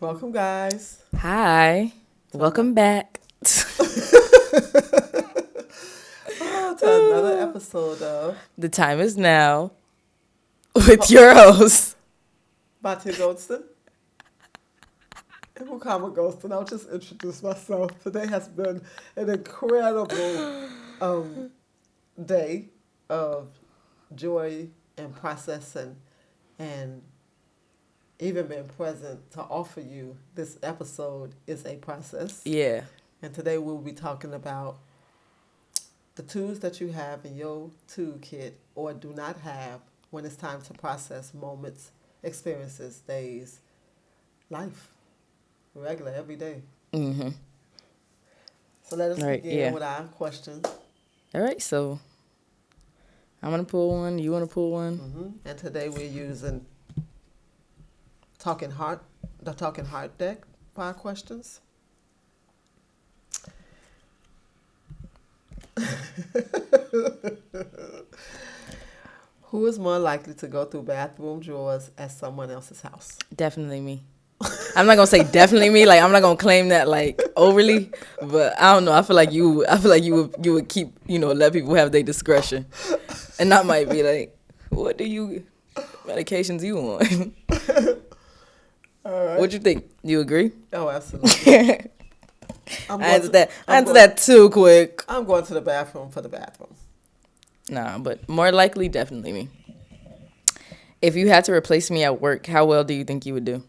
Welcome, guys. Hi. Welcome back. To another episode of The time is now with your host. Bati Goldston and Mukama Goldston. I'll just introduce myself. Today has been an incredible day of joy and processing and even being present to offer you. This episode is a process. Yeah. And today we'll be talking about the tools that you have in your toolkit or do not have when it's time to process moments, experiences, days, life, regular, every day. Mm-hmm. So let us Right, begin yeah. with our questions. All right, so I'm going to pull one. You want to pull one? And today we're using the Talking Heart deck for our questions. Who is more likely to go through bathroom drawers at someone else's house? Definitely me. I'm not going to say definitely me. Like, I'm not going to claim that, like, overly. But I don't know. I feel like you would keep, let people have their discretion. And that might be like, what medications you on? All right. What you think? You agree? Oh, absolutely. I answered that too quick. I'm going to the bathroom for the bathroom. Nah, but more likely, definitely me. If you had to replace me at work, how well do you think you would do?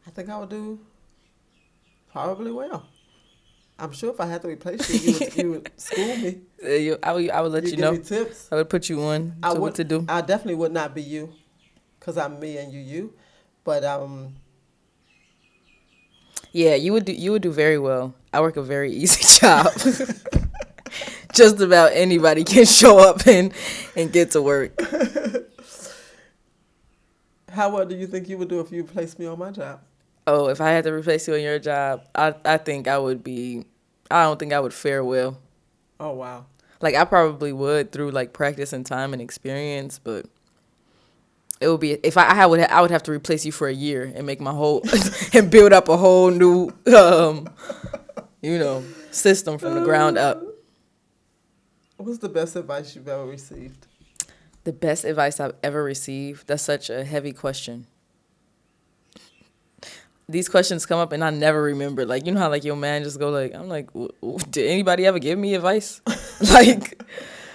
I think I would do probably well. I'm sure if I had to replace you, you would school me. I would let you give know. me tips. I would put you on what to do. I definitely would not be you, because I'm me and you. But yeah, you would do very well. I work a very easy job. Just about anybody can show up and get to work. How well do you think you would do if you placed me on my job? Oh, if I had to replace you on your job, I think I would be. I don't think I would fare well. Oh, wow. Like, I probably would through, like, practice and time and experience, but it would be, if I would have to replace you for a year and make my whole, and build up a whole new, system from the ground up. What's the best advice you've ever received? The best advice I've ever received? That's such a heavy question. These questions come up and I never remember. Like, you know how, like, your man just go, like, I'm like, did anybody ever give me advice? Like.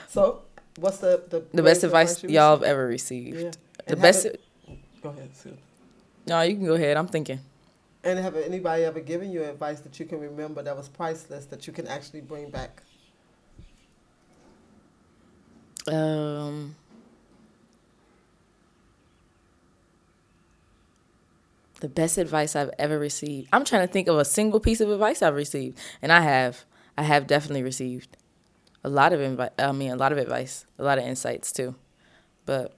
So, what's the best advice y'all have ever received? Yeah. The best. Go ahead, Sue. No, you can go ahead. I'm thinking. And have anybody ever given you advice that you can remember that was priceless that you can actually bring back? The best advice I've ever received. I'm trying to think of a single piece of advice I've received, and I have definitely received a lot of advice, a lot of insights too. But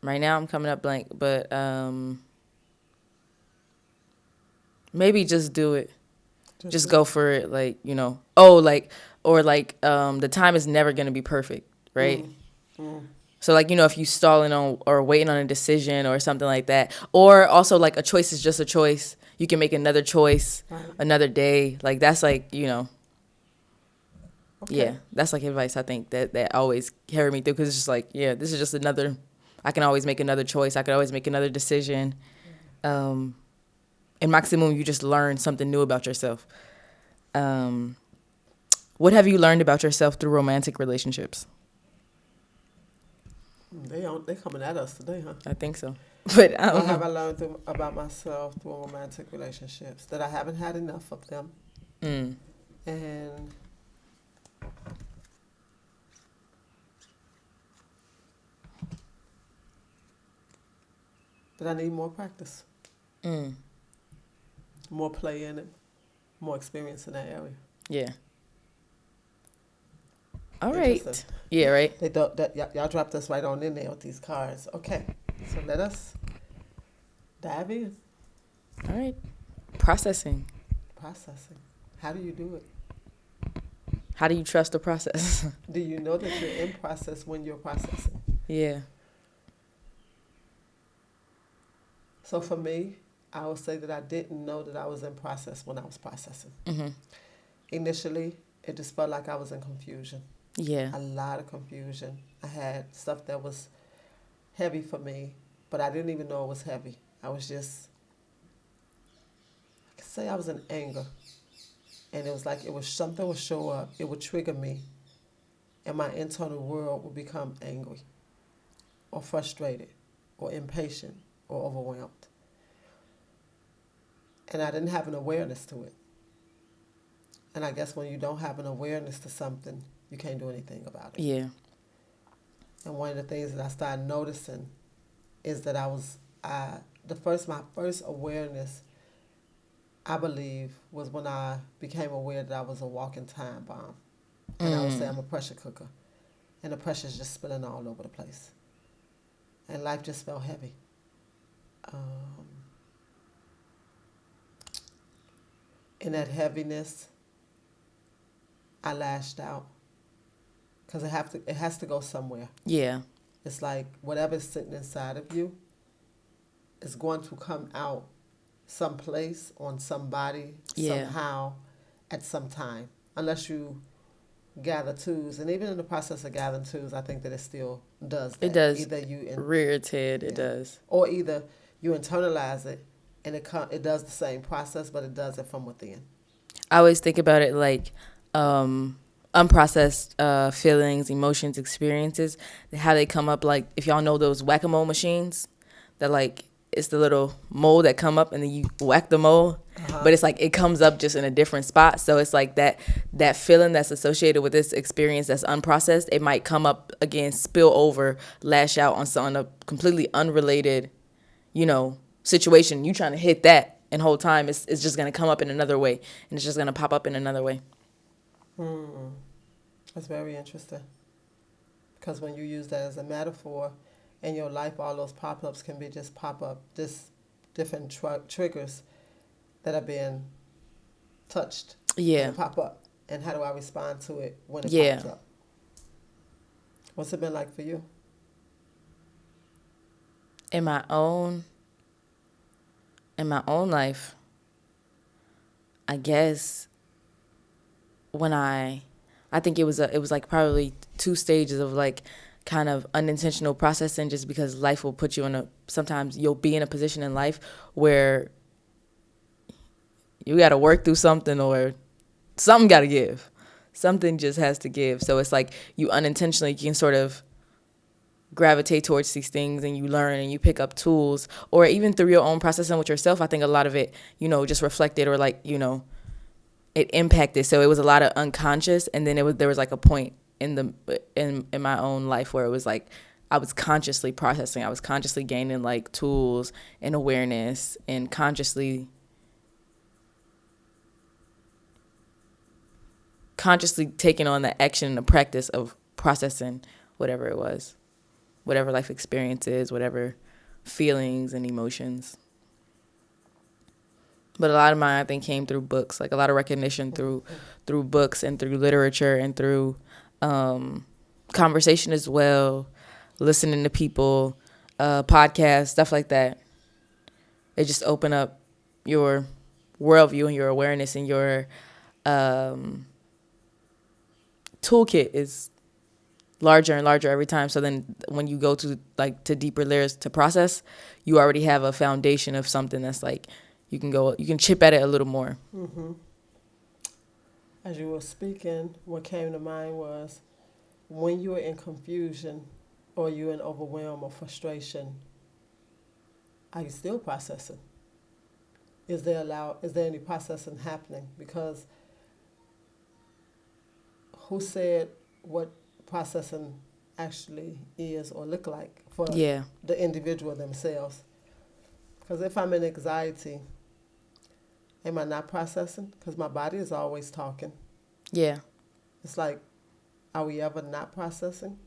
right now I'm coming up blank. But maybe just do it. Just go for it. Like, the time is never gonna be perfect, right? So, like, if you stalling on or waiting on a decision or something like that, or also, like, a choice is just a choice. You can make another choice another day. Like, that's, like, Okay. Yeah, that's, like, advice I think that always carried me through, because it's just like, yeah, this is just another, I can always make another choice. I could always make another decision. And maximum, you just learn something new about yourself. What have you learned about yourself through romantic relationships? They coming at us today, huh? I think so. But I don't know. What have I learned about myself through romantic relationships? That I haven't had enough of them. And that I need more practice. More play in it. More experience in that area. Yeah. All right. Yeah, right. Y'all dropped us right on in there with these cards. Okay, so let us dive in. All right. Processing. How do you do it? How do you trust the process? Do you know that you're in process when you're processing? Yeah. So for me, I would say that I didn't know that I was in process when I was processing. Mm-hmm. Initially, it just felt like I was in confusion. Yeah. A lot of confusion. I had stuff that was heavy for me, but I didn't even know it was heavy. I was just, I could say I was in anger. And it was like it was something would show up, it would trigger me, and my internal world would become angry or frustrated or impatient or overwhelmed. And I didn't have an awareness to it. And I guess when you don't have an awareness to something, you can't do anything about it. Yeah. And one of the things that I started noticing is that my first awareness, I believe, was when I became aware that I was a walking time bomb. And I would say I'm a pressure cooker. And the pressure's just spilling all over the place. And life just felt heavy. In that heaviness, I lashed out. Because it has to go somewhere. Yeah. It's like whatever's sitting inside of you is going to come out someplace, on somebody, somehow, at some time. Unless you gather tools. And even in the process of gathering tools, I think that it still does that. It does. Either you rear its head. It does. Or either you internalize it and it does the same process, but it does it from within. I always think about it like unprocessed feelings, emotions, experiences, how they come up. Like, if y'all know those whack-a-mole machines, that like, it's the little mole that come up and then you whack the mole, but it's like it comes up just in a different spot. So it's like that feeling that's associated with this experience that's unprocessed, it might come up again, spill over, lash out on a completely unrelated, situation. You trying to hit that, and whole time it's just gonna come up in another way, and it's just gonna pop up in another way. That's very interesting. Because when you use that as a metaphor in your life, all those pop-ups can be just pop-up, just different triggers that are being touched. Yeah. And pop up. And how do I respond to it when it pops up? What's it been like for you? In my own life, I guess when I think it was like probably 2 stages of like kind of unintentional processing, just because life will put you sometimes you'll be in a position in life where you got to work through something, or something got to give. Something just has to give. So it's like you unintentionally can sort of gravitate towards these things, and you learn and you pick up tools, or even through your own processing with yourself. I think a lot of it, just reflected, or like, it impacted. So it was a lot of unconscious, and then there was like a point in my own life where it was like I was consciously processing. I was consciously gaining like tools and awareness, and consciously taking on the action and the practice of processing whatever it was, whatever life experiences, whatever feelings and emotions. But a lot of mine, I think, came through books, like a lot of recognition through books and through literature and through conversation as well, listening to people, podcasts, stuff like that. It just opened up your worldview and your awareness, and your toolkit is larger and larger every time. So then when you go to deeper layers to process, you already have a foundation of something that's like, you can chip at it a little more. Mm-hmm. As you were speaking, what came to mind was when you're in confusion or you're in overwhelm or frustration, are you still processing? Is there any processing happening? Because who said what processing actually is or look like for the individual themselves? Because if I'm in anxiety, am I not processing? Because my body is always talking. Yeah. It's like, are we ever not processing?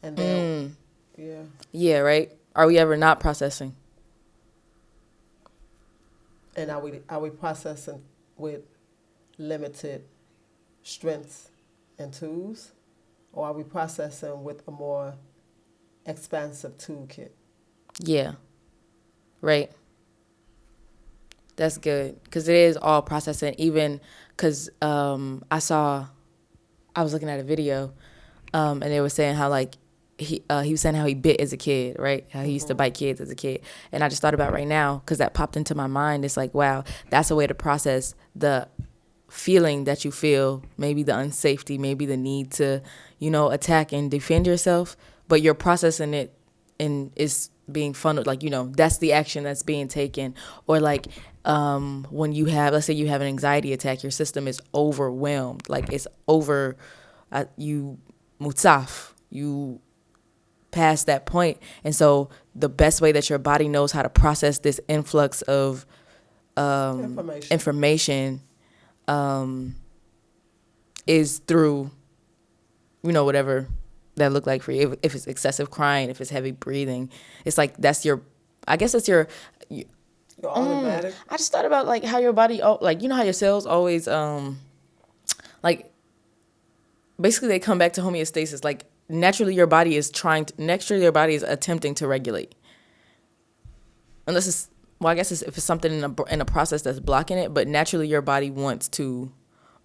And then, yeah. Yeah, right? Are we ever not processing? And are we processing with limited strengths and tools? Or are we processing with a more expansive toolkit. Yeah. Right. That's good. Because it is all processing. Even because I was looking at a video, and they were saying how like he was saying how he bit as a kid, right? How he used to bite kids as a kid, and I just thought about right now because that popped into my mind. It's like, wow, that's a way to process the feeling that you feel, maybe the unsafety, maybe the need to, attack and defend yourself, but you're processing it and it's being funneled, like, that's the action that's being taken. Or like when you have, let's say you have an anxiety attack, your system is overwhelmed, like it's over, you mutsaf, you past that point. And so the best way that your body knows how to process this influx of information is through, whatever that look like for you. If it's excessive crying, if it's heavy breathing, it's like that's your, I guess it's your automatic. I just thought about like how your body, like, how your cells always like basically they come back to homeostasis. Like naturally your body is attempting to regulate, unless it's, well, I guess if it's something in a process that's blocking it, but naturally your body wants to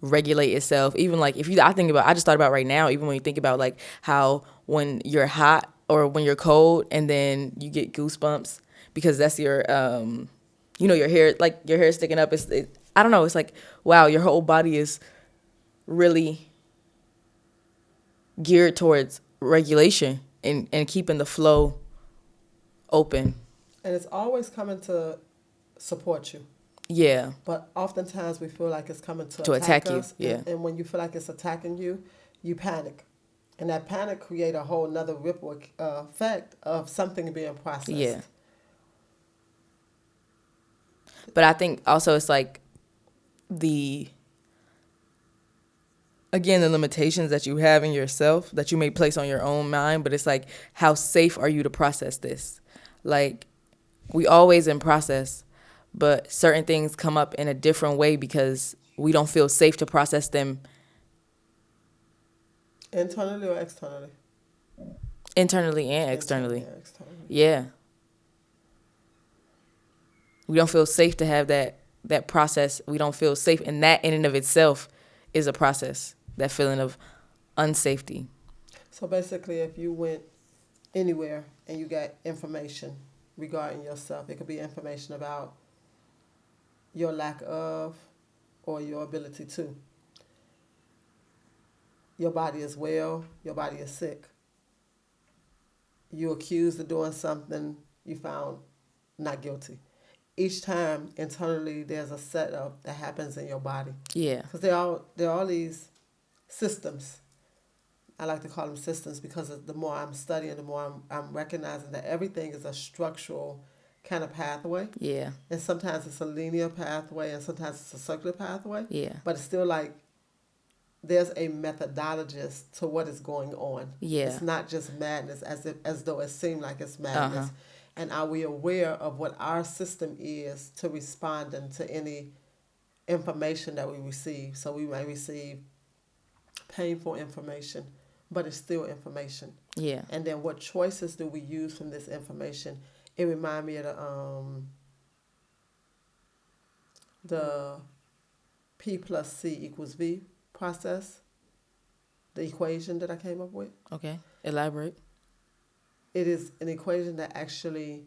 regulate itself. Even like I just thought about right now, even when you think about like how when you're hot or when you're cold and then you get goosebumps because that's your your hair, like your hair sticking up. I don't know, it's like, wow, your whole body is really geared towards regulation and keeping the flow open. And it's always coming to support you. Yeah. But oftentimes we feel like it's coming to attack us. you. Yeah. And when you feel like it's attacking you, you panic. And that panic creates a whole nother ripple effect of something being processed. Yeah. But I think also it's like the limitations that you have in yourself that you may place on your own mind, but it's like, how safe are you to process this? Like, we always in process, but certain things come up in a different way because we don't feel safe to process them. Internally or externally? Internally and externally. Yeah. We don't feel safe to have that process. We don't feel safe, and that in and of itself is a process, that feeling of unsafety. So basically, if you went anywhere and you got information regarding yourself, it could be information about your lack of or your ability to. Your body is well, your body is sick. You accused of doing something, you found not guilty. Each time internally there's a setup that happens in your body. Yeah. Because there are all these systems. I like to call them systems because the more I'm studying, the more I'm recognizing that everything is a structural kind of pathway. Yeah. And sometimes it's a linear pathway and sometimes it's a circular pathway. Yeah. But it's still like there's a methodologist to what is going on. Yeah. It's not just madness as though it seemed like it's madness. Uh-huh. And are we aware of what our system is to responding to any information that we receive? So we may receive painful information, but it's still information. Yeah. And then what choices do we use from this information? It reminds me of the P plus C equals V process, the equation that I came up with. Okay. Elaborate. It is an equation that actually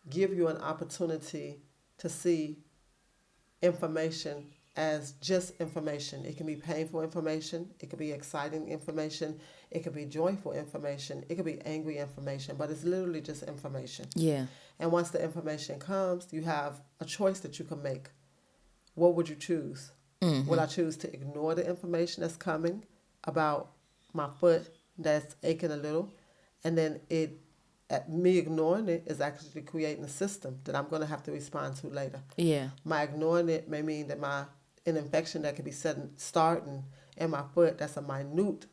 give you an opportunity to see information as just information. It can be painful information. It could be exciting information. It could be joyful information. It could be angry information, but it's literally just information. Yeah. And once the information comes, you have a choice that you can make. What would you choose? Mm-hmm. Would I choose to ignore the information that's coming about my foot that's aching a little? And then me ignoring it is actually creating a system that I'm going to have to respond to later. Yeah. My ignoring it may mean that an infection that could be starting in my foot, that's a minute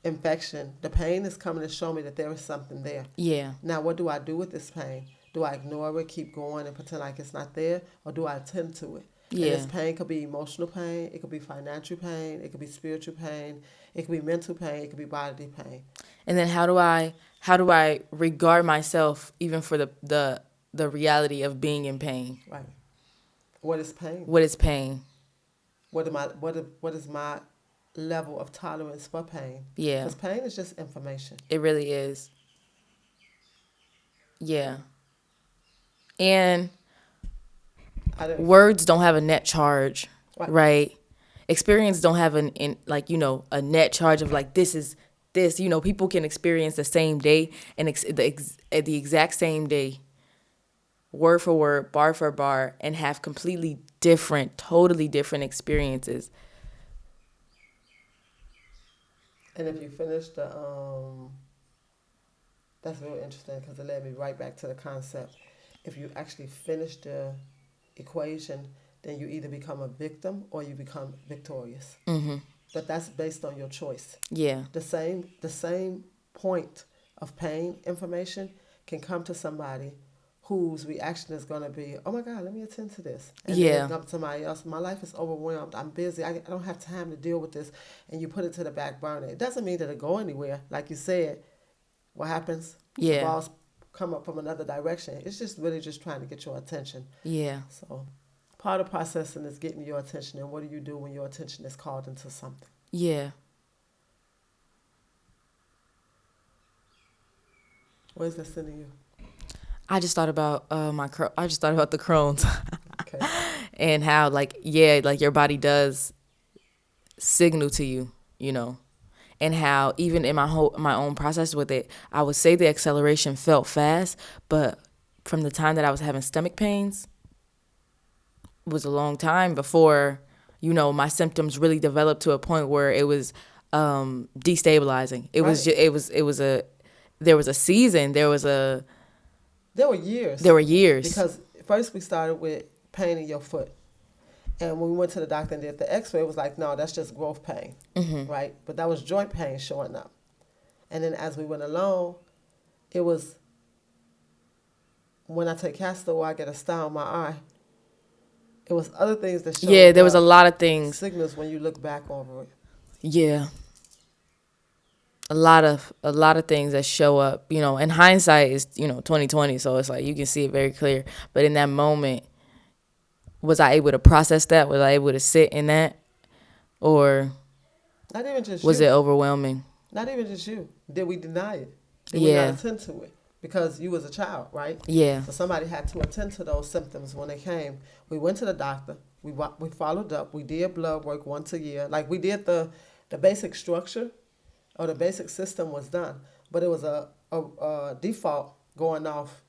infection. The pain is coming to show me that there is something there. Yeah. Now, what do I do with this pain? Do I ignore it, keep going, and pretend like it's not there? Or do I attend to it? Yeah. And this pain could be emotional pain, it could be financial pain, it could be spiritual pain, it could be mental pain, it could be bodily pain. And then how do I regard myself even for the reality of being in pain? Right. What is pain? What is pain? What is my level of tolerance for pain? Yeah. Because pain is just information. It really is. Yeah. And words don't have a net charge, right? Experience don't have a net charge of like this is this. People can experience the same day and the exact same day, word for word, bar for bar, and have completely different, totally different experiences. And if you finish that's real interesting because it led me right back to the concept. If you actually finish the equation, then you either become a victim or you become victorious. Mm-hmm. But that's based on your choice. Yeah. The same point of pain information can come to somebody whose reaction is going to be, oh my God, let me attend to this. And then come to somebody else, my life is overwhelmed, I'm busy, I don't have time to deal with this. And you put it to the back burner. It doesn't mean that it'll go anywhere. Like you said, what happens? Yeah. The balls come up from another direction. It's just really just trying to get your attention. Yeah. So part of processing is getting your attention. And what do you do when your attention is called into something? Yeah. What is that sending you? I just thought about I just thought about the Crohn's. Okay. And how like your body does signal to you, and how even in my own process with it, I would say the acceleration felt fast, but from the time that I was having stomach pains, it was a long time before, my symptoms really developed to a point where it was destabilizing. It was there was a season, there were years. Because first we started with pain in your foot. And when we went to the doctor and did the x-ray, it was like, no, that's just growth pain, right? But that was joint pain showing up. And then as we went along, it was when I take castor or I get a star on my eye, it was other things that showed Yeah, there was a lot of things. Signals when you look back over it. Yeah. A lot of things that show up, in hindsight is, 2020. So it's like, you can see it very clear. But in that moment, was I able to process that? Was I able to sit in that? Or not even just was it overwhelming? Not even just you. Did we deny it? Did we not attend to it? Because you was a child, right? Yeah. So somebody had to attend to those symptoms when they came. We went to the doctor. We followed up. We did blood work once a year. Like we did the basic structure or the basic system was done. But it was a default going off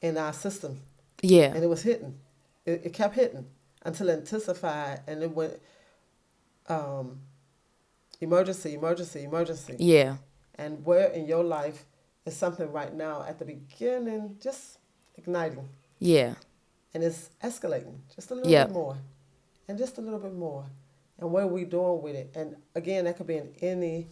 in our system. Yeah. And it was hitting. It kept hitting until it intensified and it went emergency. Yeah. And where in your life is something right now at the beginning just igniting. Yeah. And it's escalating just a little bit more. And just a little bit more. And what are we doing with it? And again, that could be in any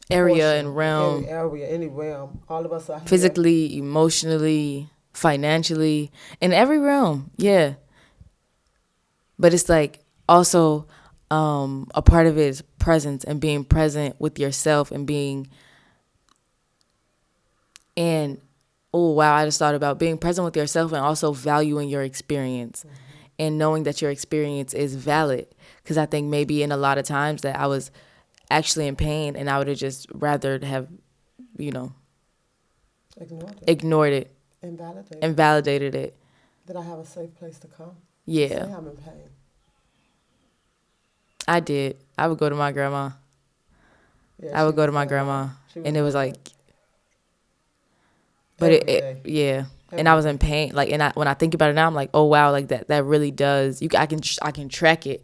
area portion, and realm. Any realm. All of us are here. Physically, emotionally, financially, in every realm. Yeah. But it's like also a part of it is presence and being present with yourself and oh wow, I just thought about being present with yourself and also valuing your experience and knowing that your experience is valid. Because I think maybe in a lot of times that I was actually in pain and I would have just rather have, ignored it. Invalidated it. That I have a safe place to come. Yeah. Say I'm in pain. I did. I would go to my grandma. Yeah, I would go to my grandma. And it was like, but Every and I was in pain. Like, and when I think about it now, I'm like, oh wow, like that really does. I can track it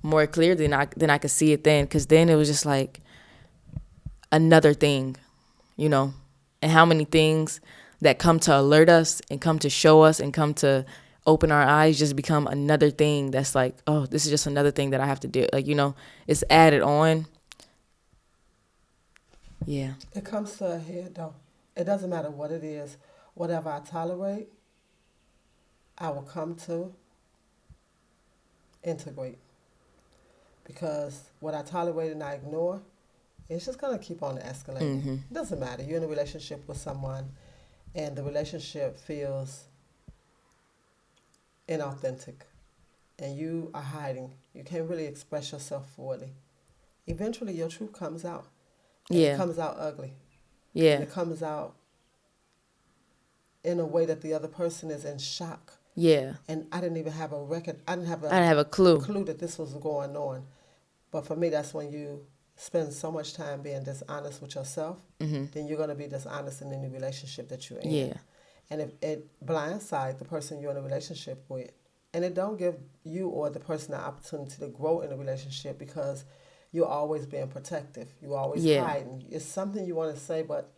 more clearly than I could see it then. Because then it was just like another thing, and how many things that come to alert us and come to show us and come to open our eyes just become another thing that's like, oh, this is just another thing that I have to do. Like, it's added on. Yeah. It comes to a head, though. It doesn't matter what it is. Whatever I tolerate, I will come to. integrate. Because what I tolerate and I ignore, it's just going to keep on escalating. Mm-hmm. It doesn't matter. You're in a relationship with someone and the relationship feels inauthentic and you are hiding. You can't really express yourself fully. Eventually, your truth comes out. And it Yeah. comes out ugly. And Yeah. it comes out in a way that the other person is in shock. Yeah. And I didn't even have a record. I didn't have I didn't have a clue. clue that this was going on. But for me, that's when you spend so much time being dishonest with yourself, Mm-hmm. then you're going to be dishonest in any relationship that you're in. Yeah. And if it blindsides the person you're in a relationship with, and it don't give you or the person the opportunity to grow in a relationship because you're always being protective. You're always Yeah. hiding. It's something you want to say, but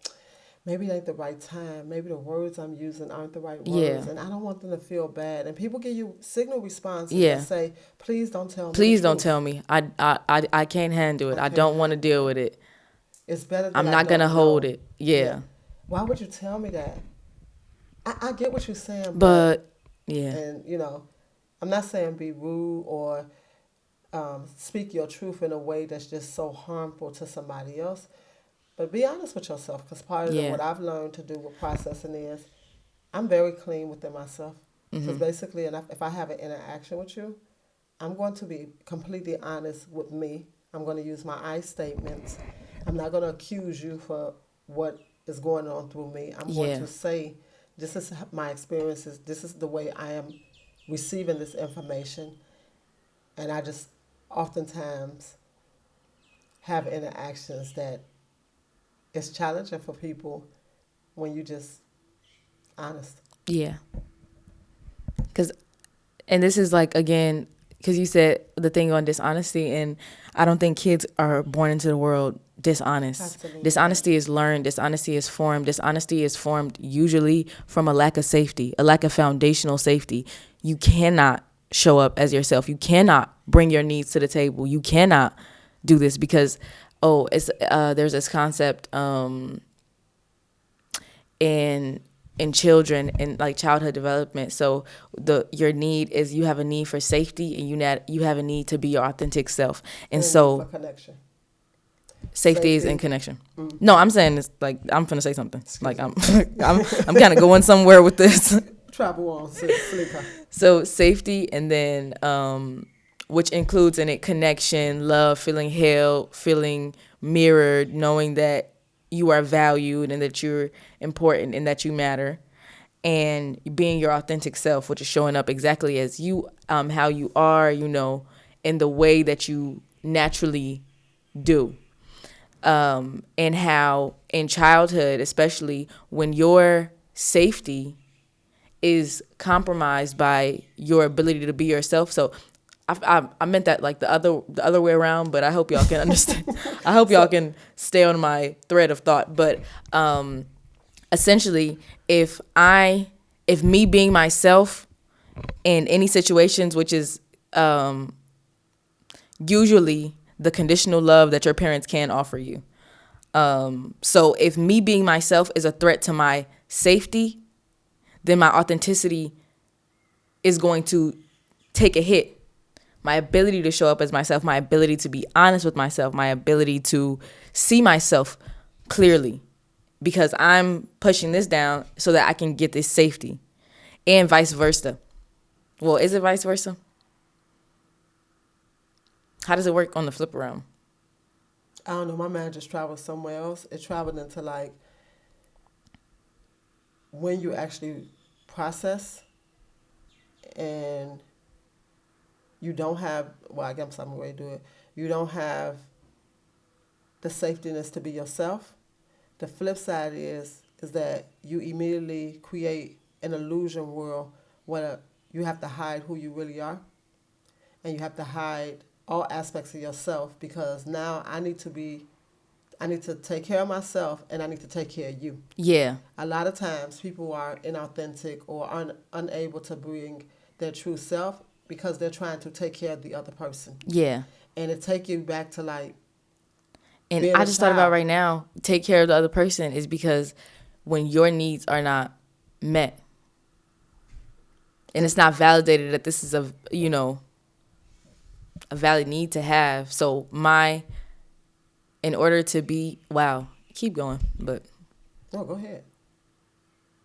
maybe it ain't the right time. Maybe the words I'm using aren't the right words. Yeah. And I don't want them to feel bad. And people give you signal responses Yeah. that say, please don't tell me Please the don't truth. tell me. I can't handle it. I I can't don't want to handle deal with it. It's better that I'm I not don't gonna hold know. it. Yeah. Why would you tell me that? I get what you're saying, But yeah. and I'm not saying be rude or speak your truth in a way that's just so harmful to somebody else. But be honest with yourself, because part of Yeah. what I've learned to do with processing is I'm very clean within myself. Because Mhm. basically, and if I have an interaction with you, I'm going to be completely honest with me. I'm going to use my I statements. I'm not going to accuse you for what is going on through me. I'm going Yeah. to say, this is my experiences. This is the way I am receiving this information. And I just oftentimes have interactions that it's challenging for people when you just honest. Yeah. And this is like, again, because you said the thing on dishonesty, and I don't think kids are born into the world dishonest. Absolutely. Dishonesty is learned. Dishonesty is formed. Dishonesty is formed usually from a lack of safety, a lack of foundational safety. You cannot show up as yourself. You cannot bring your needs to the table. You cannot do this because, there's this concept in children and like childhood development. So your need is you have a need for safety and you have a need to be your authentic self. And so for connection. safety is in connection. No, I'm saying it's like I'm finna say something. Excuse like I'm I'm kind of going somewhere with this. Travel on, Slika. So safety, and then which includes in it connection, love, feeling held, feeling mirrored, knowing that you are valued and that you're important and that you matter, and being your authentic self, which is showing up exactly as you, how you are, in the way that you naturally do. And how in childhood, especially when your safety is compromised by your ability to be yourself. So I meant that like the other way around, but I hope y'all can understand. I hope y'all can stay on my thread of thought. But essentially, if me being myself in any situations, which is usually the conditional love that your parents can offer you. So if me being myself is a threat to my safety, then my authenticity is going to take a hit. My ability to show up as myself, my ability to be honest with myself, my ability to see myself clearly, because I'm pushing this down so that I can get this safety, and vice versa. Well, is it vice versa? How does it work on the flip around? I don't know. My mind just traveled somewhere else. It traveled into like when you actually process and you don't have, well, I guess I'm going to do it. You don't have the safetiness to be yourself. The flip side is that you immediately create an illusion world where you have to hide who you really are, and you have to hide all aspects of yourself because now I need to take care of myself and I need to take care of you. Yeah. A lot of times people are inauthentic or unable to bring their true self because they're trying to take care of the other person. Yeah. And it take you back to like, and I just thought about right now, take care of the other person is because when your needs are not met and it's not validated that this is a valid need to have. So in order to be, wow, keep going, but. No, go ahead.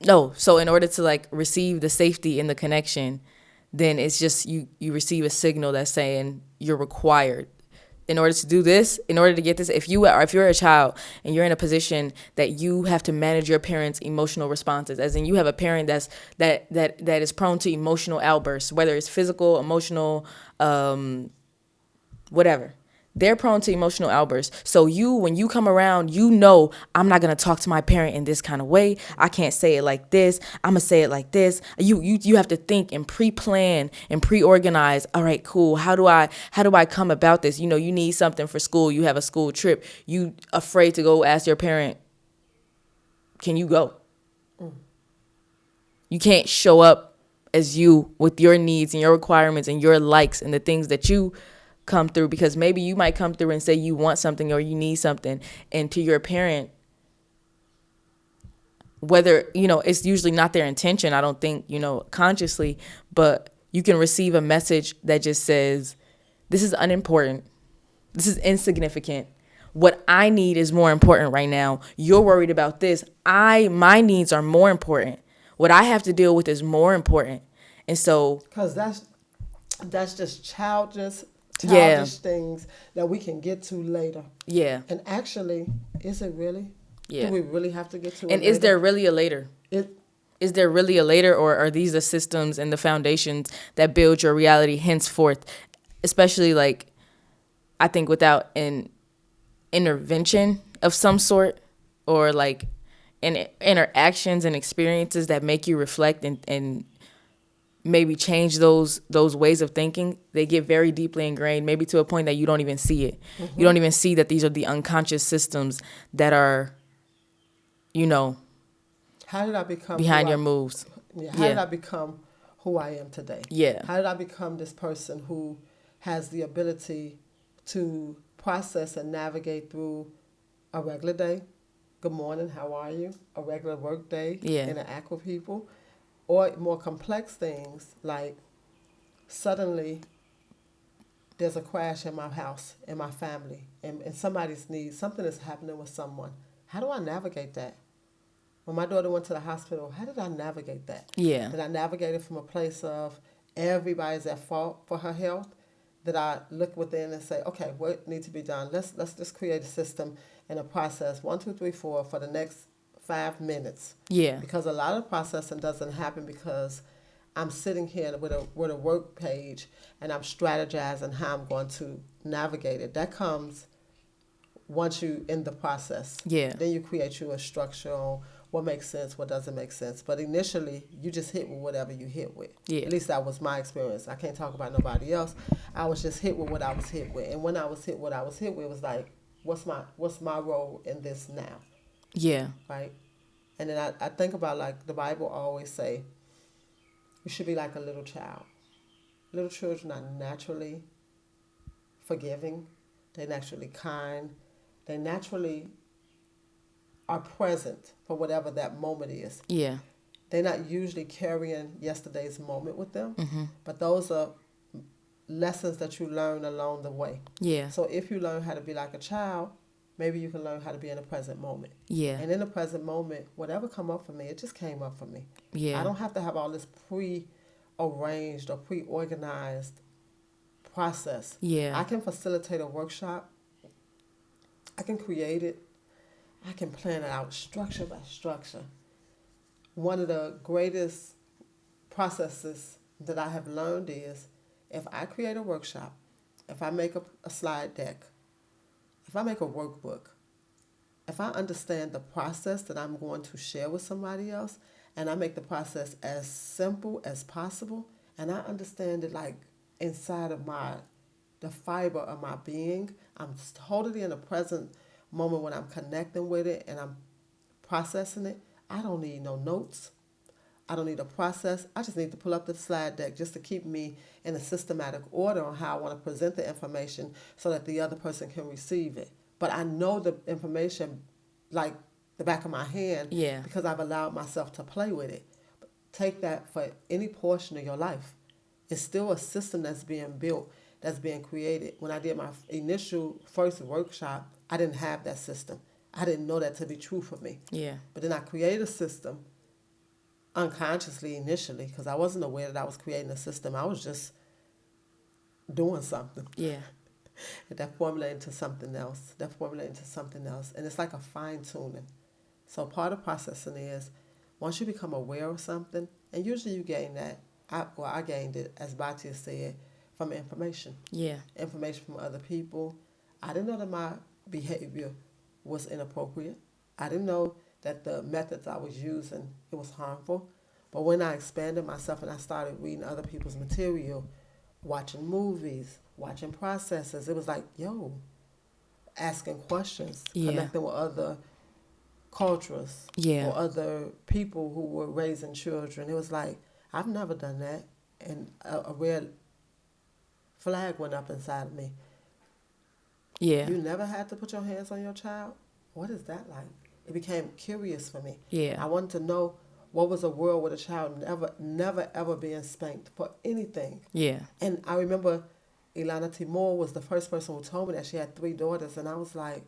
No, so in order to like receive the safety in the connection, then it's just you receive a signal that's saying you're required. In order to do this, in order to get this, if you're a child and you're in a position that you have to manage your parents' emotional responses, as in you have a parent that is prone to emotional outbursts, whether it's physical, emotional, whatever. They're prone to emotional outbursts. So when you come around, I'm not going to talk to my parent in this kind of way. I can't say it like this. I'm going to say it like this. You have to think and pre-plan and pre-organize. All right, cool. How do I come about this? You need something for school. You have a school trip. You afraid to go ask your parent, can you go? You can't show up as you with your needs and your requirements and your likes and the things that you come through, because maybe you might come through and say you want something or you need something, and to your parent, whether it's usually not their intention, I don't think consciously, but you can receive a message that just says, this is unimportant, this is insignificant, what I need is more important right now. You're worried about this. My needs are more important. What I have to deal with is more important. And so, because that's just childish things that we can get to later. Yeah. And actually, is it really? Yeah. Do we really have to get to it And later? is there really a later? Is there really a later, or are these the systems and the foundations that build your reality henceforth? Especially, like, I think without an intervention of some sort, or like interactions and experiences that make you reflect and maybe change those ways of thinking, they get very deeply ingrained, maybe to a point that you don't even see it. You don't even see that these are the unconscious systems that are, how did I become behind your moves. How did I become who I am today? Yeah. How did I become this person who has the ability to process and navigate through a regular day? Good morning, how are you? A regular work day, interact with people, or more complex things like suddenly there's a crash in my house, in my family, and somebody's needs, something is happening with someone. How do I navigate that? When my daughter went to the hospital, how did I navigate that? Yeah. Did I navigate it from a place of everybody's at fault for her health? Did I look within and say, okay, what needs to be done? Let's just create a system and a process, 1, 2, 3, 4 for the next 5 minutes. Yeah. Because a lot of processing doesn't happen because I'm sitting here with a work page and I'm strategizing how I'm going to navigate it. That comes once you in the process. Yeah. Then you create you a structure on what makes sense, what doesn't make sense. But initially, you just hit with whatever you hit with. Yeah. At least that was my experience. I can't talk about nobody else. I was just hit with what I was hit with. And when I was hit what I was hit with, it was like, what's my role in this now? Yeah. Right? And then I think about, like, the Bible always say, you should be like a little child. Little children are naturally forgiving. They're naturally kind. They naturally are present for whatever that moment is. Yeah. They're not usually carrying yesterday's moment with them, Mm-hmm. but those are lessons that you learn along the way. Yeah. So if you learn how to be like a child, maybe you can learn how to be in the present moment. Yeah. And in the present moment, whatever come up for me, it just came up for me. Yeah. I don't have to have all this pre-arranged or pre-organized process. Yeah. I can facilitate a workshop. I can create it. I can plan it out structure by structure. One of the greatest processes that I have learned is if I create a workshop, if I make a slide deck, if I make a workbook, if I understand the process that I'm going to share with somebody else, and I make the process as simple as possible, and I understand it like inside of the fiber of my being, I'm totally in the present moment when I'm connecting with it and I'm processing it. I don't need no notes. I don't need a process. I just need to pull up the slide deck just to keep me in a systematic order on how I want to present the information so that the other person can receive it. But I know the information like the back of my hand because I've allowed myself to play with it. Take that for any portion of your life. It's still a system that's being built. that's being created. When I did my initial first workshop, I didn't have that system. I didn't know that to be true for me. Yeah. But then I created a system unconsciously initially because I wasn't aware that I was creating a system. I was just doing something. Yeah. And that formulated into something else. That formulated into something else. And it's like a fine tuning. So part of processing is once you become aware of something, and usually you gain that, I gained it, as Batia said, from information. Yeah. Information from other people. I didn't know that my behavior was inappropriate. I didn't know that the methods I was using, it was harmful. But when I expanded myself and I started reading other people's material, watching movies, watching processes, it was like, yo, asking questions, Yeah. connecting with other cultures Yeah. or other people who were raising children. It was like, I've never done that. And a red flag went up inside of me. Yeah. You never had to put your hands on your child? What is that like? It became curious for me. Yeah. I wanted to know what was a world with a child never ever being spanked for anything. Yeah. And I remember Ilana Timor was the first person who told me that she had 3 daughters, and I was like,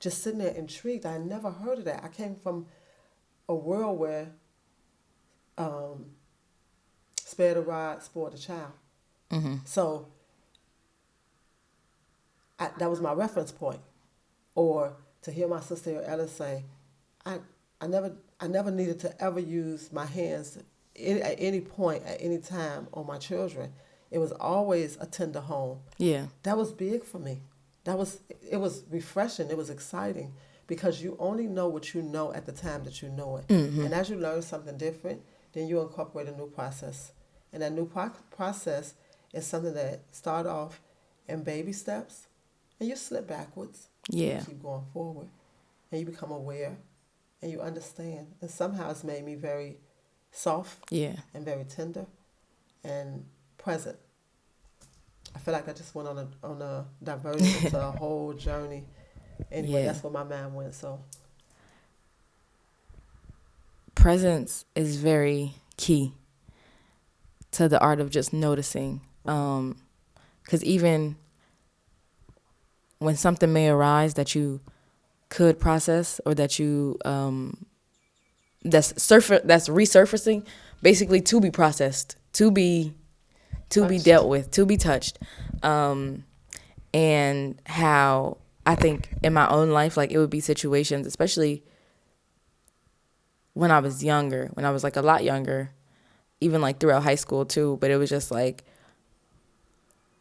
just sitting there intrigued. I had never heard of that. I came from a world where spare the rod, spoil the child. Mm-hmm. So that was my reference point. Or to hear my sister Ella say, I never needed to ever use my hands at any point, at any time on my children. It was always a tender home. Yeah. That was big for me. It was refreshing. It was exciting because you only know what you know at the time that you know it. Mm-hmm. And as you learn something different, then you incorporate a new process. And that new process is something that start off in baby steps, and you slip backwards. Yeah. You keep going forward, and you become aware, and you understand. And somehow it's made me very soft. Yeah. And very tender, and present. I feel like I just went on a diversion into a whole journey. Anyway, Yeah. that's where my mind went. So presence is very key to the art of just noticing. Because even when something may arise that you could process or that you that's resurfacing, basically to be processed, to be dealt with, to be touched, and how I think in my own life, like it would be situations, especially when I was younger, when I was like a lot younger, even like throughout high school too, but it was just like,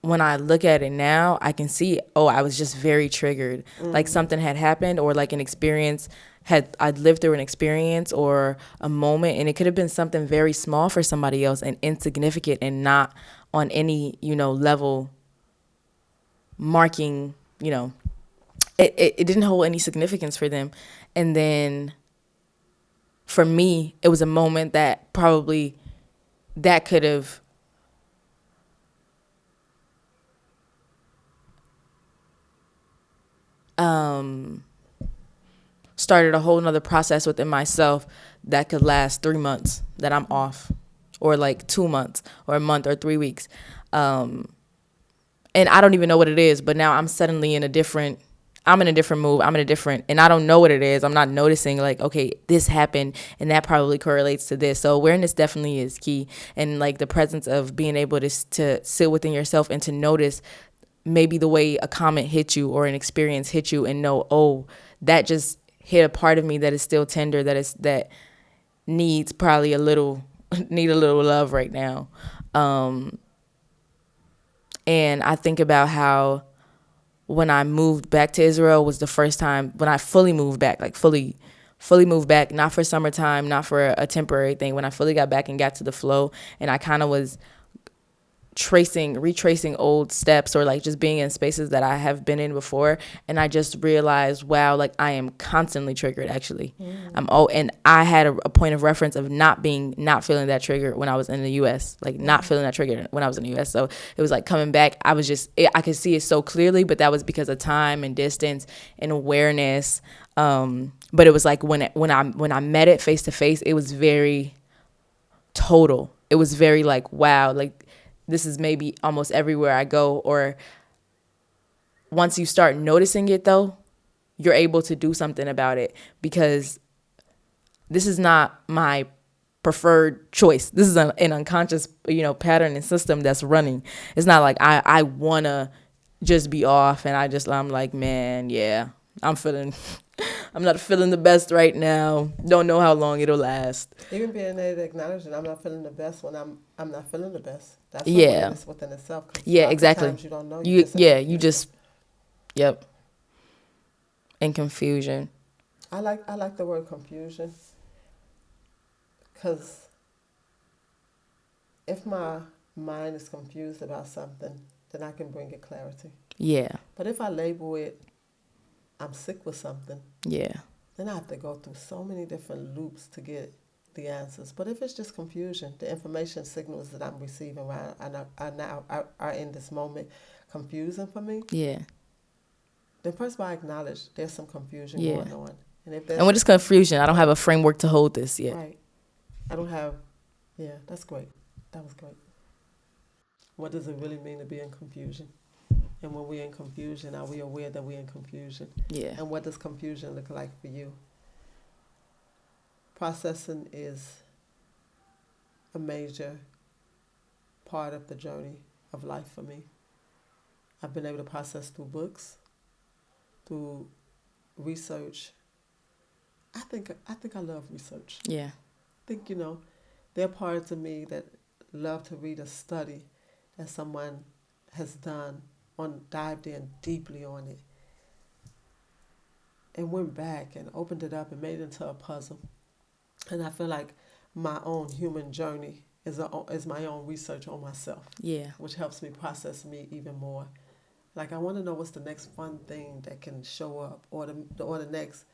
when I look at it now, I can see, I was just very triggered. Mm-hmm. Like something had happened, or like an experience I'd lived through an experience or a moment, and it could have been something very small for somebody else and insignificant and not on any, level marking, it didn't hold any significance for them. And then for me, it was a moment that probably that could have started a whole nother process within myself that could last 3 months that I'm off, or like 2 months or a month or 3 weeks. And I don't even know what it is, but now I'm suddenly in a different mood. And I don't know what it is. I'm not noticing like, okay, this happened and that probably correlates to this. So awareness definitely is key. And like the presence of being able to sit within yourself and to notice maybe the way a comment hit you or an experience hit you, and know, that just hit a part of me that is still tender, that needs probably a little love right now. And I think about how when I moved back to Israel was the first time when I fully moved back, like fully moved back, not for summertime, not for a temporary thing. When I fully got back and got to the flow, and I kind of was retracing old steps, or like just being in spaces that I have been in before, and I just realized, wow, like I am constantly triggered. Actually, and I had a point of reference of not feeling that trigger when I was in the U.S. Like not feeling that trigger when I was in the U.S. So it was like coming back, I could see it so clearly, but that was because of time and distance and awareness. But it was like when I met it face to face, it was very total. It was very like, wow, like this is maybe almost everywhere I go. Or once you start noticing it, though, you're able to do something about it, because this is not my preferred choice. This is an unconscious, pattern and system that's running. It's not like I want to just be off and I'm like, man, yeah, I'm not feeling the best right now. Don't know how long it'll last. Even being able to acknowledge that I'm not feeling the best when I'm not feeling the best. That's Yeah. awareness within itself. 'Cause Yeah, lots of exactly. times you don't know. You just, yep. And confusion. I like the word confusion, because if my mind is confused about something, then I can bring it clarity. Yeah. But if I label it, I'm sick with something, Yeah. then I have to go through so many different loops to get the answers. But if it's just confusion, the information signals that I'm receiving are in this moment confusing for me, Yeah. then first of all, I acknowledge there's some confusion Yeah. going on. And with this confusion, I don't have a framework to hold this yet. Right. I don't have, yeah, that's great. That was great. What does it really mean to be in confusion? And when we're in confusion, are we aware that we're in confusion? Yeah. And what does confusion look like for you? Processing is a major part of the journey of life for me. I've been able to process through books, through research. I think I love research. Yeah. I think, there are parts of me that love to read a study that someone has done, dived in deeply on it, and went back and opened it up and made it into a puzzle. And I feel like my own human journey is my own research on myself. Yeah. Which helps me process me even more. Like, I want to know what's the next fun thing that can show up, or the next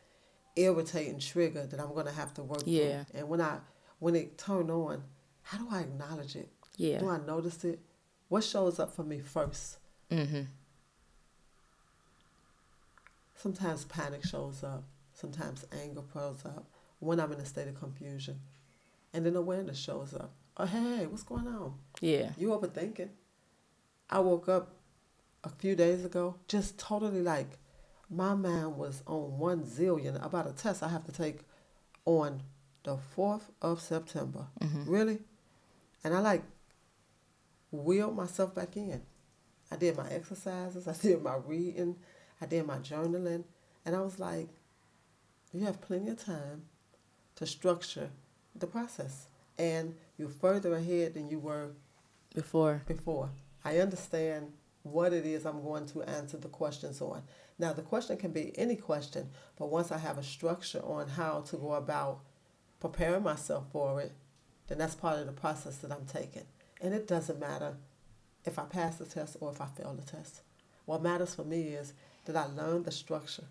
irritating trigger that I'm going to have to work through. And when it turned on, how do I acknowledge it? Yeah. Do I notice it? What shows up for me first? Mm-hmm. Sometimes panic shows up. Sometimes anger shows up when I'm in a state of confusion. And then awareness shows up. Oh, hey, what's going on? Yeah. You overthinking. I woke up a few days ago just totally like, my mind was on 1 zillion about a test I have to take on the 4th of September. Mm-hmm. Really? And I wheeled myself back in. I did my exercises. I did my reading. I did my journaling. And I was like, you have plenty of time to structure the process. And you're further ahead than you were Before. I understand what it is I'm going to answer the questions on. Now, the question can be any question, but once I have a structure on how to go about preparing myself for it, then that's part of the process that I'm taking. And it doesn't matter if I pass the test or if I fail the test. What matters for me is that I learned the structure,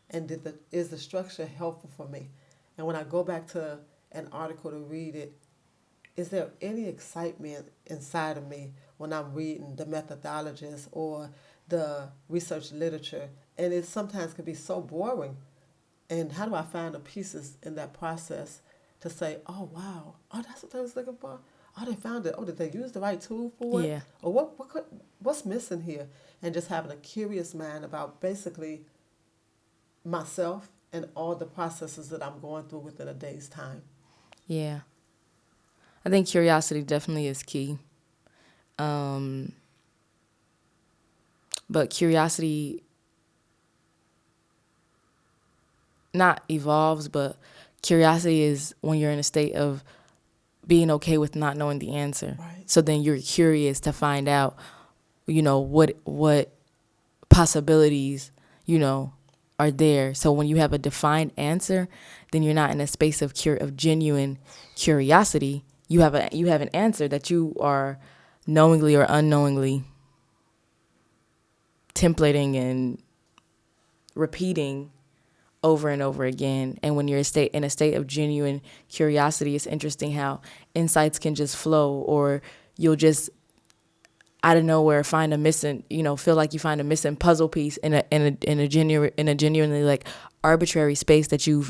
and is the structure helpful for me? And when I go back to an article to read it, is there any excitement inside of me when I'm reading the methodologies or the research literature? And it sometimes can be so boring. And how do I find the pieces in that process to say, oh, wow, oh, that's what I was looking for? Oh, they found it. Oh, did they use the right tool for it? Yeah. Or what's missing here? And just having a curious mind about basically myself and all the processes that I'm going through within a day's time. Yeah. I think curiosity definitely is key. But curiosity not evolves, but curiosity is when you're in a state of being okay with not knowing the answer. Right. So then you're curious to find out, what possibilities, are there. So when you have a defined answer, then you're not in a space of genuine curiosity. You have an answer that you are knowingly or unknowingly templating and repeating over and over again. And when you're in a state of genuine curiosity, it's interesting how insights can just flow, or you'll just out of nowhere find a missing, feel like you find a missing puzzle piece in a genuinely like arbitrary space that you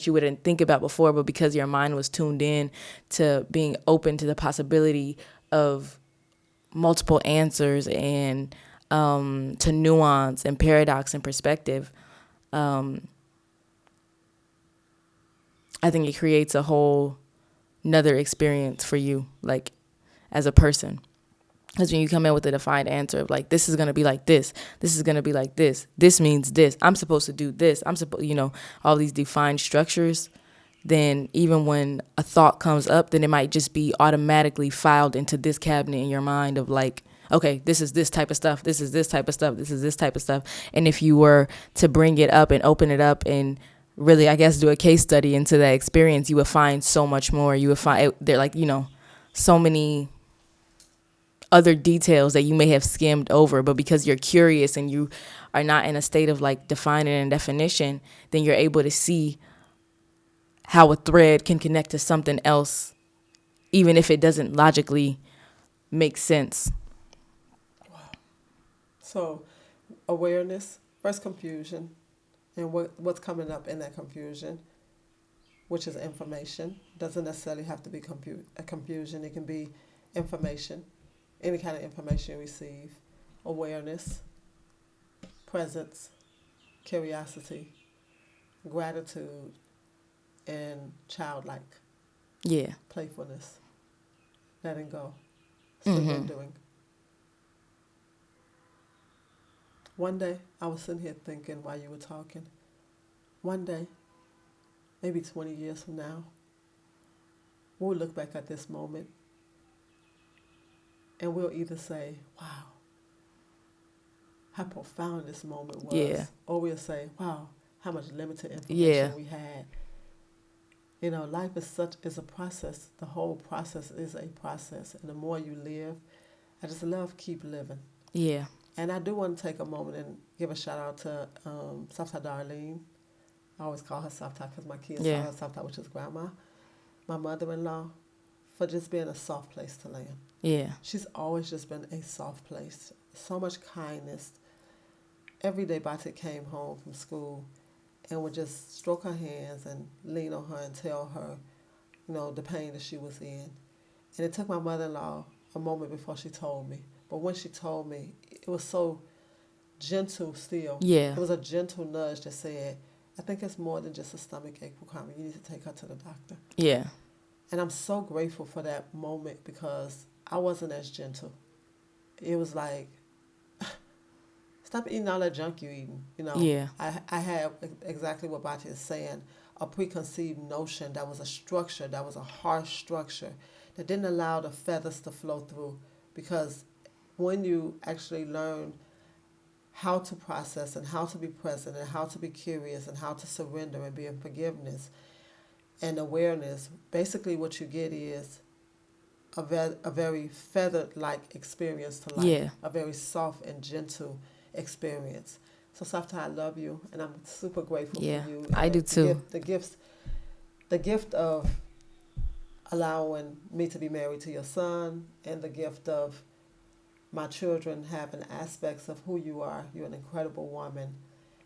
wouldn't think about before, but because your mind was tuned in to being open to the possibility of multiple answers and to nuance and paradox and perspective, I think it creates a whole another experience for you, like as a person. Because when you come in with a defined answer of like, this is going to be like this is going to be like this means this, I'm supposed to do this, I'm supposed, all these defined structures, then even when a thought comes up, then it might just be automatically filed into this cabinet in your mind of like, okay, this is this type of stuff, this is this type of stuff, this is this type of stuff. And if you were to bring it up and open it up and really, I guess, do a case study into that experience, you would find so much more. You would find there, like, so many other details that you may have skimmed over, but because you're curious and you are not in a state of like defining and definition, then you're able to see how a thread can connect to something else, even if it doesn't logically make sense. Wow. So awareness, first confusion, and what's coming up in that confusion, which is information. Doesn't necessarily have to be a confusion. It can be information, any kind of information you receive. Awareness, presence, curiosity, gratitude, and childlike. Yeah. Playfulness, letting go, surrendering. Mm-hmm. One day, I was sitting here thinking while you were talking, one day, maybe 20 years from now, we'll look back at this moment and we'll either say, wow, how profound this moment was. Yeah. Or we'll say, wow, how much limited information we had. Life is a process. The whole process is a process. And the more you live, I just love keep living. Yeah. And I do want to take a moment and give a shout out to Safta Darlene. I always call her Safta because my kids call her Safta, which is grandma. My mother-in-law, for just being a soft place to land. Yeah. She's always just been a soft place. So much kindness. Every day Batik came home from school and would just stroke her hands and lean on her and tell her, the pain that she was in. And it took my mother-in-law a moment before she told me. But when she told me, it was so gentle still. Yeah. It was a gentle nudge that said, I think it's more than just a stomach ache, Carmen. You need to take her to the doctor. Yeah. And I'm so grateful for that moment because I wasn't as gentle. It was like, stop eating all that junk you eating. Yeah. I had exactly what Bati is saying, a preconceived notion that was a structure, that was a harsh structure that didn't allow the feathers to flow through. Because when you actually learn how to process and how to be present and how to be curious and how to surrender and be in forgiveness and awareness, basically what you get is a very feathered-like experience to life. Yeah. A very soft and gentle experience. So Safta, I love you, and I'm super grateful for you. I do too. The gift of allowing me to be married to your son, and the gift of my children having aspects of who you are. You're an incredible woman,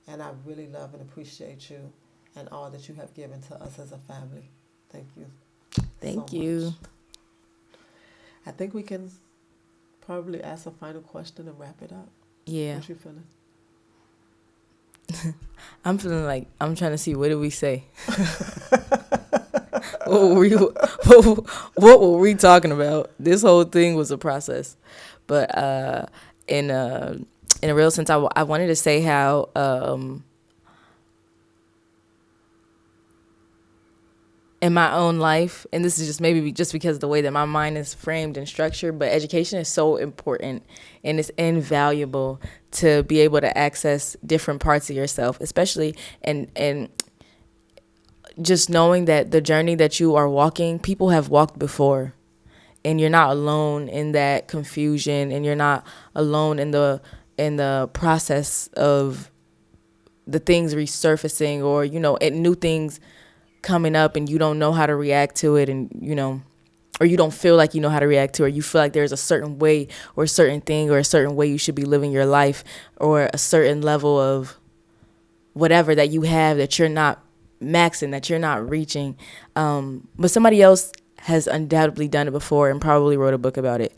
and I really love and appreciate you and all that you have given to us as a family. Thank you. Thank so you. much. I think we can probably ask a final question and wrap it up. Yeah. What you feeling? I'm feeling like I'm trying to see, what did we say? what were we talking about? This whole thing was a process. But in a real sense, I wanted to say how in my own life, and this is just maybe just because of the way that my mind is framed and structured, but education is so important and it's invaluable to be able to access different parts of yourself, especially and just knowing that the journey that you are walking, people have walked before, and you're not alone in that confusion, and you're not alone in the process of the things resurfacing, or and new things coming up, and you don't know how to react to it, and or you don't feel like you know how to react to it, or you feel like there's a certain way or a certain thing or a certain way you should be living your life, or a certain level of whatever that you have that you're not maxing, that you're not reaching, but somebody else has undoubtedly done it before and probably wrote a book about it.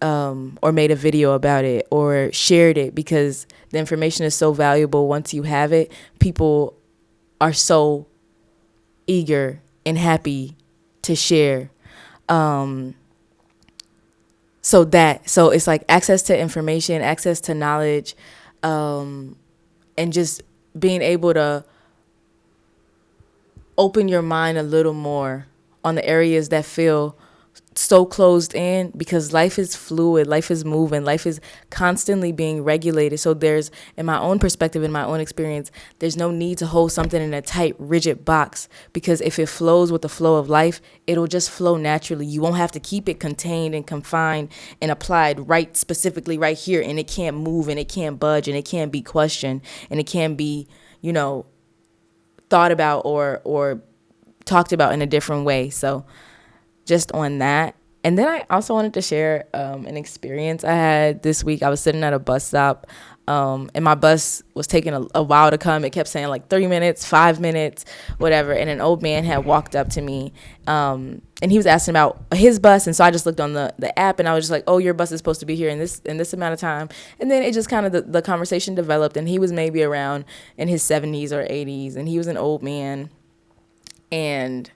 or made a video about it or shared it, because the information is so valuable. Once you have it, people are so eager and happy to share. So it's like access to information, access to knowledge, and just being able to open your mind a little more on the areas that feel so closed in, because life is fluid, life is moving, life is constantly being regulated. So there's, in my own perspective, in my own experience, there's no need to hold something in a tight, rigid box, because if it flows with the flow of life, it'll just flow naturally. You won't have to keep it contained and confined and applied right specifically right here, and it can't move and it can't budge and it can't be questioned and it can't be, thought about or talked about in a different way. So just on that. And then I also wanted to share an experience I had this week. I was sitting at a bus stop, and my bus was taking a while to come. It kept saying like 3 minutes, 5 minutes, whatever. And an old man had walked up to me, and he was asking about his bus. And so I just looked on the app, and I was just like, oh, your bus is supposed to be here in this amount of time. And then it just kind of, the conversation developed, and he was maybe around in his 70s or 80s, and he was an old man. And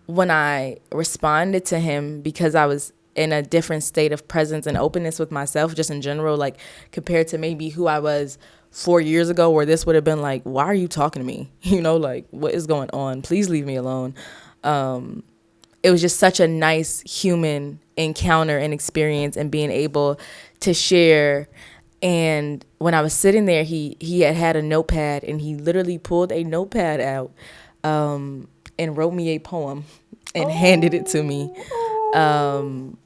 when I responded to him, because I was in a different state of presence and openness with myself, just in general, like compared to maybe who I was 4 years ago, where this would have been like, why are you talking to me? Like, what is going on? Please leave me alone. It was just such a nice human encounter and experience, and being able to share. And when I was sitting there, he had a notepad, and he literally pulled a notepad out, and wrote me a poem and handed it to me. And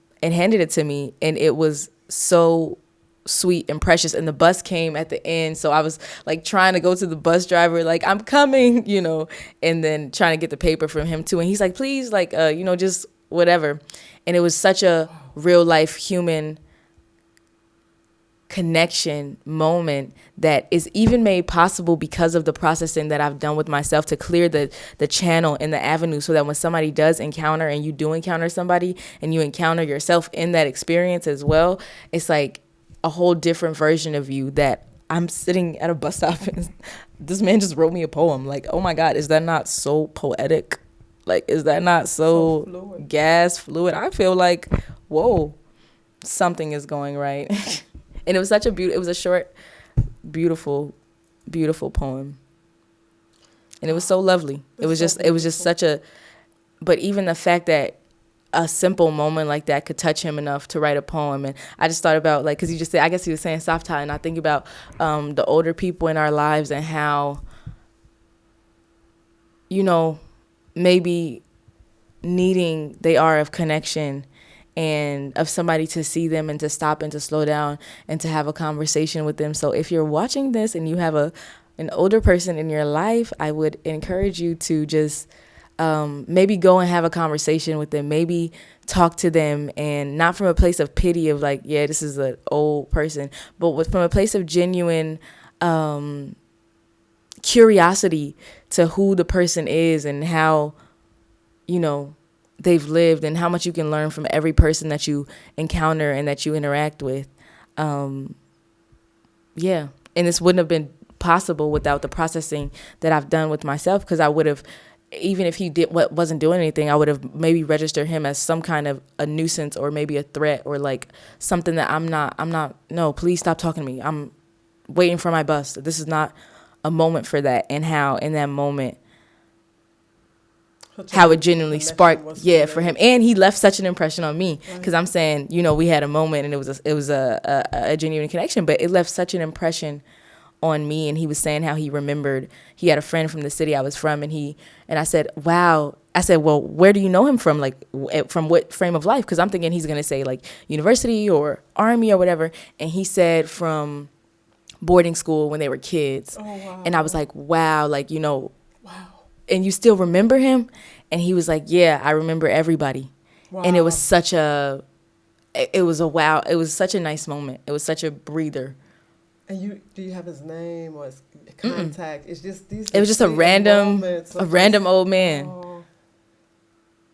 it was so sweet and precious. And the bus came at the end, so I was like trying to go to the bus driver, like, I'm coming, and then trying to get the paper from him too. And he's like, please, like, just whatever. And it was such a real life human connection moment that is even made possible because of the processing that I've done with myself to clear the channel and the avenue, so that when somebody does encounter, and you do encounter somebody, and you encounter yourself in that experience as well, it's like a whole different version of you, that I'm sitting at a bus stop and this man just wrote me a poem. Like, oh my God, is that not so poetic? Like, is that not so fluid. Gas fluid? I feel like, whoa, something is going right. And it was such it was a short, beautiful, beautiful poem. And it was so lovely. It was just such a, but even the fact that a simple moment like that could touch him enough to write a poem. And I just thought about, like, because you just said, I guess he was saying soft tie, and I think about the older people in our lives, and how, maybe needing they are of connection, and of somebody to see them, and to stop, and to slow down, and to have a conversation with them. So if you're watching this and you have an older person in your life, I would encourage you to just maybe go and have a conversation with them, maybe talk to them, and not from a place of pity of like, yeah, this is an old person, but from a place of genuine curiosity to who the person is, and how, they've lived, and how much you can learn from every person that you encounter and that you interact with. Yeah. And this wouldn't have been possible without the processing that I've done with myself, because I would have, even if he wasn't doing anything, I would have maybe registered him as some kind of a nuisance, or maybe a threat, or like something that I'm not, no, please stop talking to me. I'm waiting for my bus. This is not a moment for that. And how in that moment, how it genuinely sparked, for him. And he left such an impression on me, because I'm saying, we had a moment, and it was a genuine connection, but it left such an impression on me. And he was saying how he remembered, he had a friend from the city I was from, and I said, wow. I said, well, where do you know him from? Like, from what frame of life? Because I'm thinking he's going to say like university or army or whatever. And he said from boarding school when they were kids. Oh, wow. And I was like, wow, like, wow. And you still remember him? And he was like, yeah, I remember everybody. Wow. And it was such a wow. It was such a nice moment. It was such a breather. And do you have his name or his contact? Mm-mm. It's just these. It was just a random old man. Oh.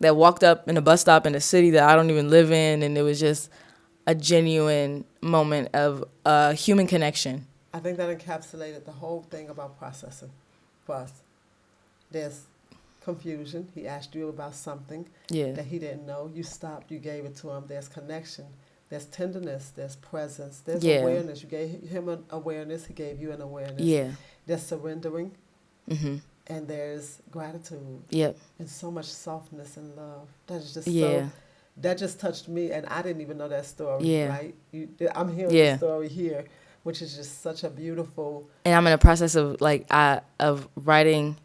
that walked up in a bus stop in a city that I don't even live in, and it was just a genuine moment of human connection. I think that encapsulated the whole thing about processing for us. There's confusion. He asked you about something Yeah. that he didn't know. You stopped. You gave it to him. There's connection. There's tenderness. There's presence. There's Yeah. awareness. You gave him an awareness. He gave you an awareness. Yeah. There's surrendering. Mm-hmm. And there's gratitude. Yep. And so much softness and love. That's just Yeah. so. That just touched me, and I didn't even know that story. Yeah. Right? I'm hearing Yeah. the story here, which is just such a beautiful. And I'm in the process of of writing.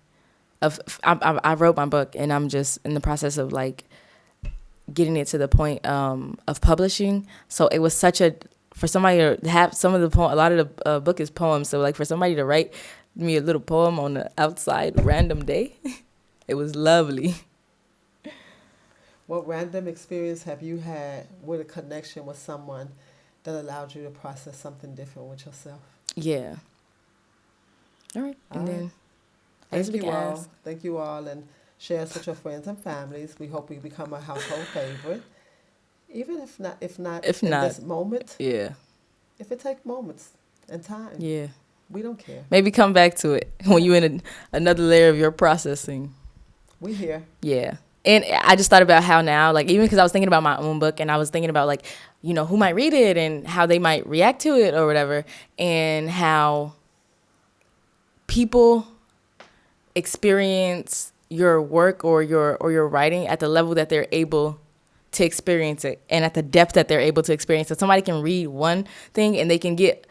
I wrote my book, and I'm just in the process of getting it to the point of publishing. So it was such for somebody to have some of the a lot of the book is poems. So for somebody to write me a little poem on the outside random day, it was lovely. What random experience have you had with a connection with someone that allowed you to process something different with yourself? Yeah. All right. And then I guess we can ask. Thank you all, and share us with your friends and families. We hope we become a household favorite. Even if not in this moment. Yeah. If it takes moments and time. Yeah. We don't care. Maybe come back to it when you're in another layer of your processing. We here. Yeah. And I just thought about how now, even because I was thinking about my own book, and I was thinking about who might read it and how they might react to it or whatever, and how people experience your work or your writing at the level that they're able to experience it, and at the depth that they're able to experience it. Somebody can read one thing and they can get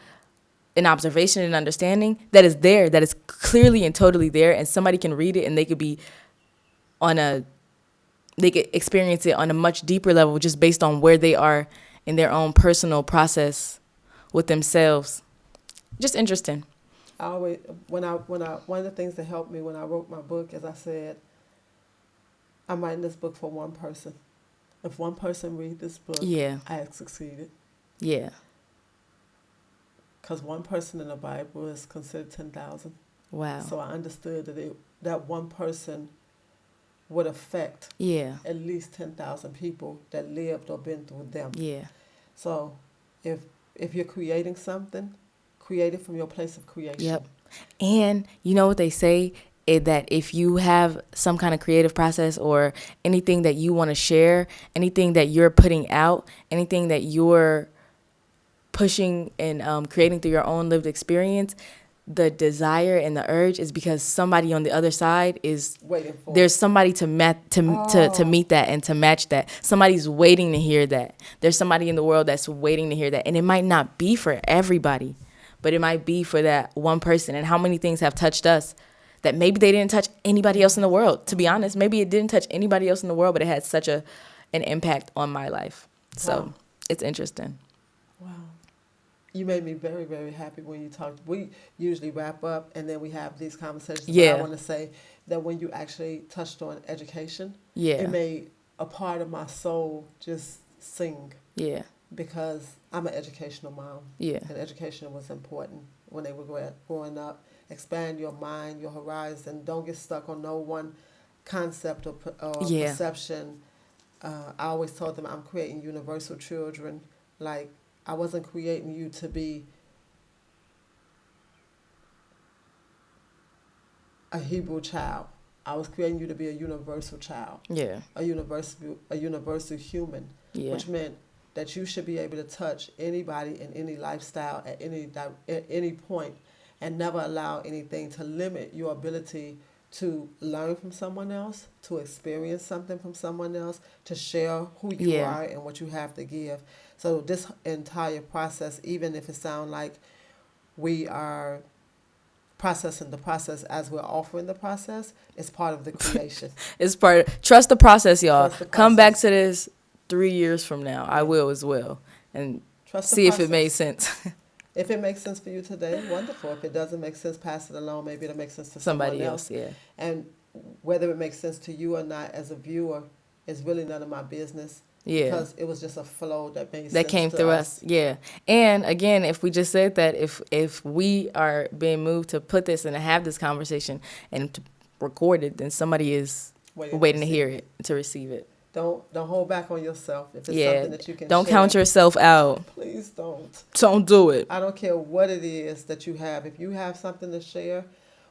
an observation and understanding that is there, that is clearly and totally there, and somebody can read it and they could experience it on a much deeper level just based on where they are in their own personal process with themselves. Just interesting. One of the things that helped me when I wrote my book, as I said, I'm writing this book for one person. If one person read this book, Yeah. I have succeeded. Yeah. Because one person in the Bible is considered 10,000. Wow. So I understood that one person would affect at least 10,000 people that lived or been through them. Yeah. So if you're creating something, create it from your place of creation. Yep. And you know what they say is that if you have some kind of creative process or anything that you want to share, anything that you're putting out, anything that you're pushing and creating through your own lived experience, the desire and the urge is because somebody on the other side is waiting for. There's somebody to meet that and to match that. Somebody's waiting to hear that. There's somebody in the world that's waiting to hear that, and it might not be for everybody, but it might be for that one person. And how many things have touched us that maybe they didn't touch anybody else in the world? To be honest, maybe it didn't touch anybody else in the world, but it had such an impact on my life. So It's interesting. Wow. You made me very, very happy when you talked. We usually wrap up and then we have these conversations. Yeah. But I want to say that when you actually touched on education, it made a part of my soul just sing. Yeah. Because I'm an educational mom. Yeah. And education was important when they were growing up. Expand your mind, your horizon. Don't get stuck on no one concept or perception. I always told them I'm creating universal children. I wasn't creating you to be a Hebrew child. I was creating you to be a universal child. Yeah. A universal human. Yeah. Which meant that you should be able to touch anybody in any lifestyle at any point, and never allow anything to limit your ability to learn from someone else, to experience something from someone else, to share who you are and what you have to give. So this entire process, even if it sounds like we are processing the process as we're offering the process, is part of the creation. Trust the process, y'all. Trust the Come back process. to this 3 years from now. I will as well. And see if it made sense. If it makes sense for you today, wonderful. If it doesn't make sense, pass it along. Maybe it'll make sense to Somebody someone else. Yeah. And whether it makes sense to you or not as a viewer is really none of my business. Yeah. Because it was just a flow that made sense. That came through us. Yeah. And again, if we just said that, if we are being moved to put this and to have this conversation and to record it, then somebody is waiting to hear it, to receive it. Don't hold back on yourself. If it's Yeah. something that you can Don't share, count yourself out. please don't. Don't do it. I don't care what it is that you have. If you have something to share,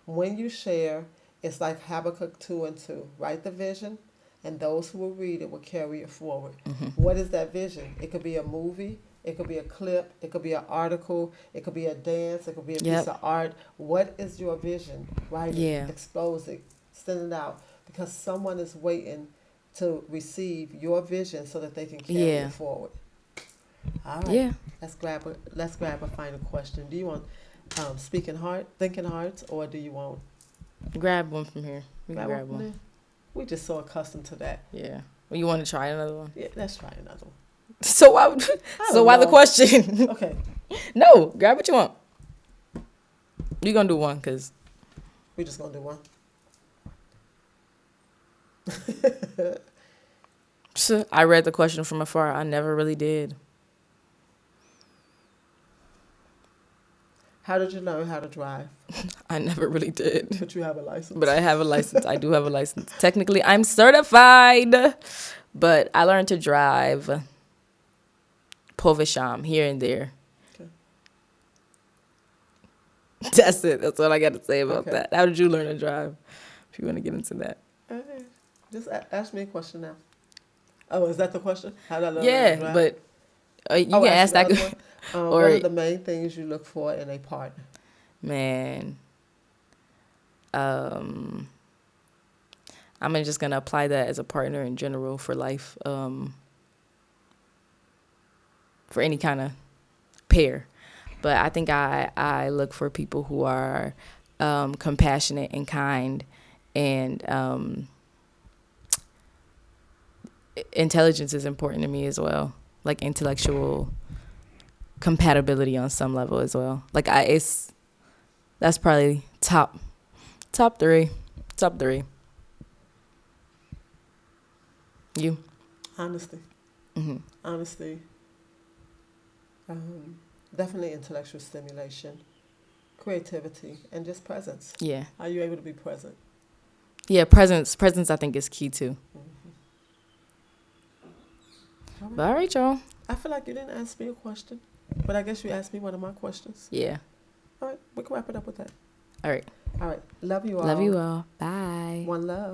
when you share, it's like Habakkuk 2:2. Write the vision, and those who will read it will carry it forward. What is that vision? It could be a movie. It could be a clip. It could be an article. It could be a dance. It could be a piece of art. What is your vision? Write it. Expose it. Send it out. Because someone is waiting to receive your vision so that they can carry it forward. All right. Yeah. Let's grab a final question. Do you want thinking hearts, or do you want Grab one from here. We can grab one. We're just so accustomed to that. Yeah. Well, you want to try another one? Yeah, let's try another one. So why the question? Okay. No, grab what you want. You're gonna do one, cause we're just gonna do one. I read the question from afar. I never really did. How did you learn how to drive? I never really did. But you have a license. But I have a license. I do have a license. Technically, I'm certified. But I learned to drive Povisham here and there. Okay. That's it. That's all I got to say about that. How did you learn to drive? If you want to get into that. Just ask me a question now. Oh, is that the question? How did I learn how to drive? But you can ask that. What are the main things you look for in a partner? Man. I'm just going to apply that as a partner in general for life. For any kind of pair. But I think I look for people who are compassionate and kind, and intelligence is important to me as well. Like intellectual compatibility on some level as well. Like that's probably top 3. You? Honesty. Mm-hmm. Honesty. Definitely intellectual stimulation, creativity, and just presence. Yeah. Are you able to be present? Yeah, presence I think is key too. Mm-hmm. All right, y'all. I feel like you didn't ask me a question, but I guess you asked me one of my questions. Yeah. All right, we can wrap it up with that. All right. Love you all. Love you all. Bye. One love.